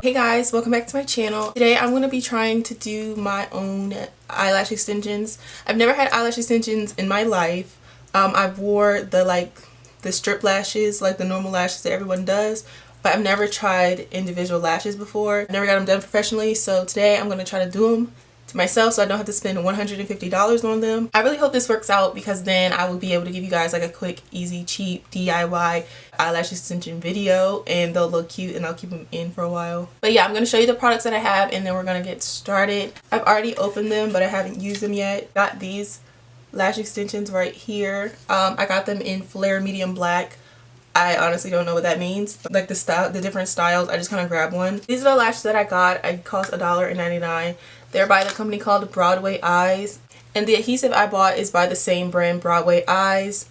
Hey guys, welcome back to my channel. Today I'm going to be trying to do my own eyelash extensions. I've never had eyelash extensions in my life. I've wore the strip lashes, like the normal lashes that everyone does, but I've never tried individual lashes before. I've never got them done professionally, so today I'm going to try to do them to myself so I don't have to spend $150 on them. I really hope this works out because then I will be able to give you guys like a quick, easy, cheap DIY eyelash extension video and they'll look cute and I'll keep them in for a while. But yeah, I'm going to show you the products that I have and then we're going to get started. I've already opened them but I haven't used them yet. Got these lash extensions right here. I got them in Flare Medium Black. I honestly don't know what that means. Like the different styles, I just kind of grabbed one. These are the lashes that I got. It cost $1.99. They're by the company called Broadway Eyes. And the adhesive I bought is by the same brand, Broadway Eyes.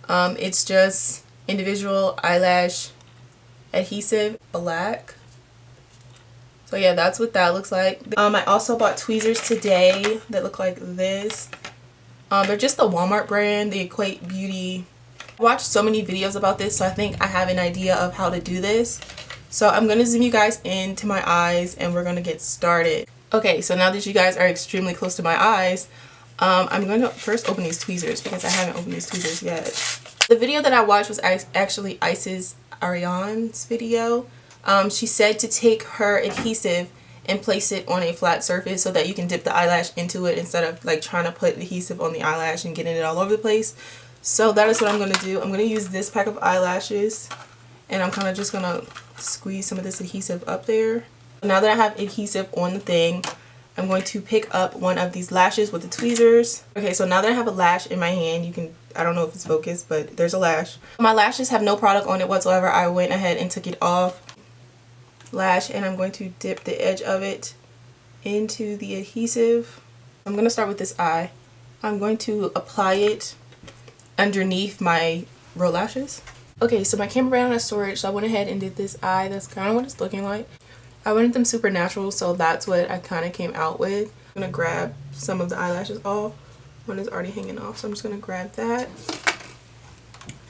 It's just individual eyelash adhesive, black. So yeah, that's what that looks like. I also bought tweezers today that look like this. They're just the Walmart brand, the Equate Beauty. I watched so many videos about this, so I think I have an idea of how to do this. So I'm going to zoom you guys into my eyes and we're going to get started. Okay, so now that you guys are extremely close to my eyes, I'm going to first open these tweezers because I haven't opened these tweezers yet. The video that I watched was actually Isis Ariane's video. She said to take her adhesive and place it on a flat surface so that you can dip the eyelash into it instead of like trying to put adhesive on the eyelash and getting it all over the place. So that is what I'm going to do. I'm going to use this pack of eyelashes and I'm kind of just going to squeeze some of this adhesive up there. Now that I have adhesive on the thing, I'm going to pick up one of these lashes with the tweezers. Okay, so now that I have a lash in my hand, you can, I don't know if it's focused, but there's a lash. My lashes have no product on it whatsoever. I went ahead and took it off. Lash, and I'm going to dip the edge of it into the adhesive. I'm going to start with this eye. I'm going to apply it underneath my real lashes. Okay, so my camera ran out of storage, so I went ahead and did this eye. That's kind of what it's looking like. I wanted them super natural, so that's what I kind of came out with. I'm going to grab some of the eyelashes off. One is already hanging off, so I'm just going to grab that.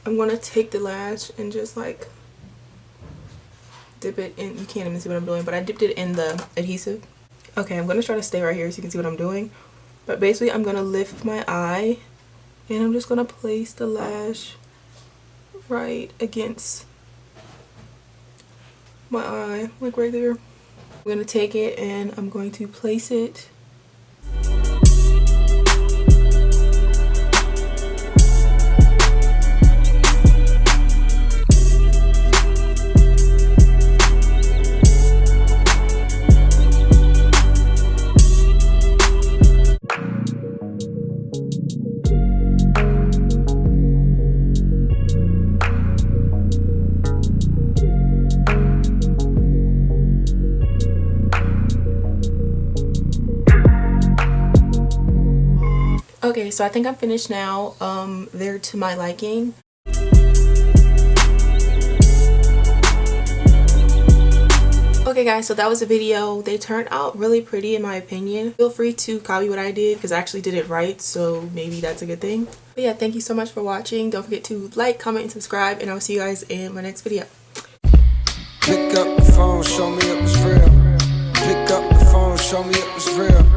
I'm going to take the lash and just like dip it in. You can't even see what I'm doing, but I dipped it in the adhesive. Okay, I'm going to try to stay right here so you can see what I'm doing. But basically, I'm going to lift my eye and I'm just going to place the lash right against my eye, like right there. I'm going to take it and I'm going to place it . Okay, so I think I'm finished now. They're to my liking. Okay guys, so that was a video. They turned out really pretty in my opinion. Feel free to copy what I did because I actually did it right, so maybe that's a good thing. But yeah, thank you so much for watching. Don't forget to like, comment, and subscribe, and I'll see you guys in my next video. Pick up the phone, show me it was real. Pick up the phone, show me it was real.